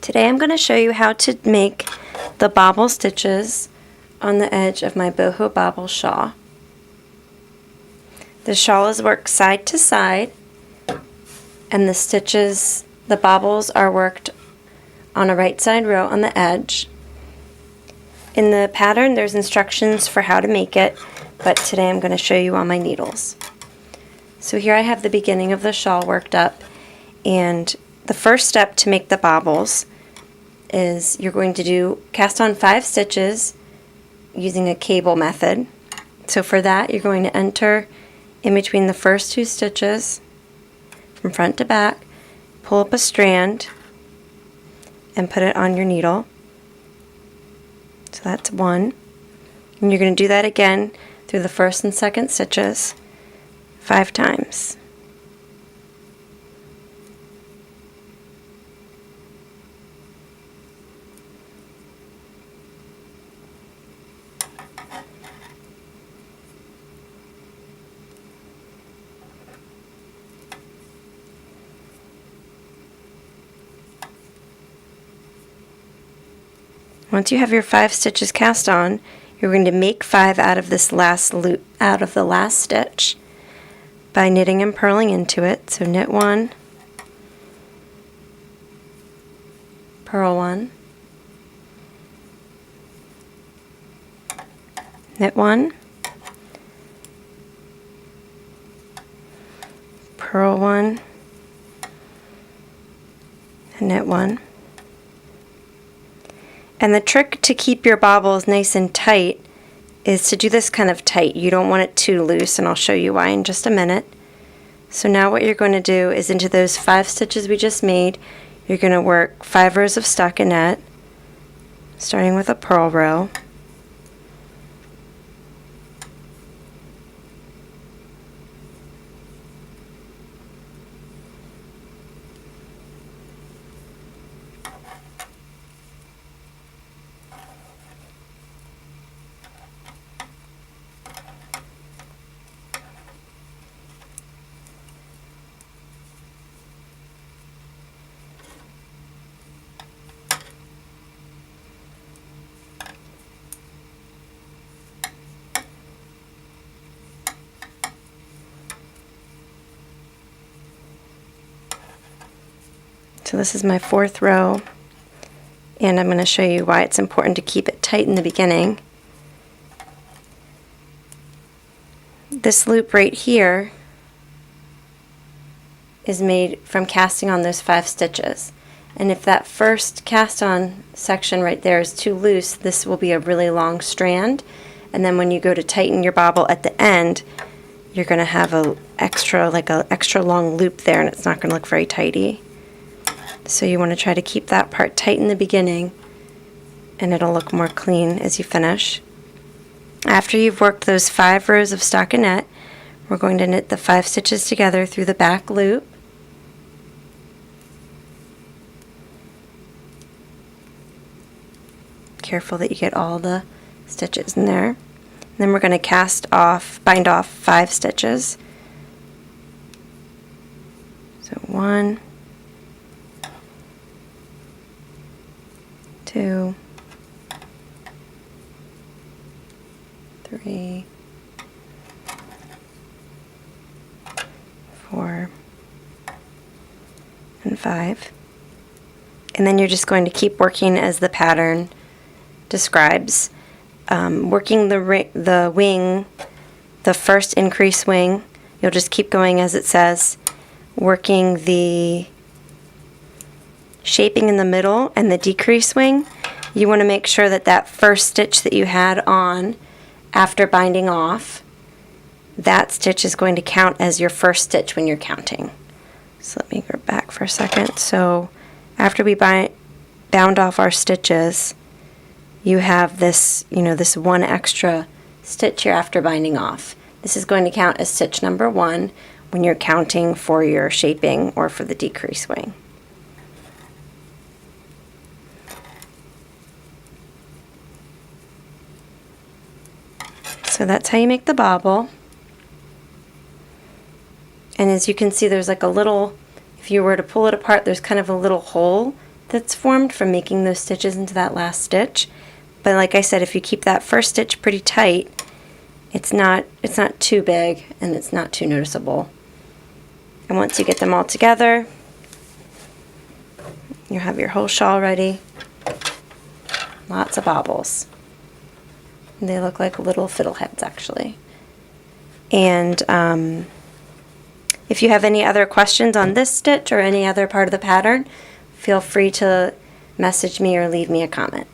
Today I'm going to show you how to make the bobble stitches on the edge of my Boho Bobbles Shawl. The shawl is worked side to side, and the stitches, the bobbles are worked on a right side row on the edge. In the pattern there's instructions for how to make it, but today I'm going to show you on my needles. So here I have the beginning of the shawl worked up, and the first step to make the bobbles is you're going to cast on 5 stitches using a cable method. So for that you're going to enter in between the first 2 stitches from front to back, pull up a strand and put it on your needle. So that's 1. And you're going to do that again through the first and second stitches 5 times. Once you have your 5 stitches cast on, you're going to make 5 out of this last loop, out of the last stitch, by knitting and purling into it. So knit 1, purl 1, knit 1, purl 1, and knit 1. And the trick to keep your bobbles nice and tight is to do this kind of tight. You don't want it too loose, and I'll show you why in just a minute. So now what you're going to do is into those 5 stitches we just made, you're going to work 5 rows of stockinette, starting with a purl row. So this is my 4th row, and I'm going to show you why it's important to keep it tight in the beginning. This loop right here is made from casting on those 5 stitches. And if that first cast on section right there is too loose, this will be a really long strand. And then when you go to tighten your bobble at the end, you're going to have a extra long loop there, and it's not going to look very tidy. So you want to try to keep that part tight in the beginning, and it'll look more clean as you finish. After you've worked those 5 rows of stockinette, we're going to knit the 5 stitches together through the back loop. Careful that you get all the stitches in there. And then we're going to bind off 5 stitches. So 1, 2, 3, 4, and 5. And then you're just going to keep working as the pattern describes. Working the wing, the first increase wing, you'll just keep going as it says. Working the shaping in the middle and the decrease wing, you want to make sure that that first stitch that you had on after binding off, that stitch is going to count as your first stitch when you're counting. So let me go back for a second. So after we bound off our stitches, you have this, this 1 extra stitch here after binding off. This is going to count as stitch number 1 when you're counting for your shaping or for the decrease wing. So that's how you make the bobble. And as you can see, there's like a little, if you were to pull it apart, there's kind of a little hole that's formed from making those stitches into that last stitch. But like I said, if you keep that first stitch pretty tight, it's not too big and it's not too noticeable. And once you get them all together, you have your whole shawl ready. Lots of bobbles. They look like little fiddleheads, actually. And if you have any other questions on this stitch or any other part of the pattern, feel free to message me or leave me a comment.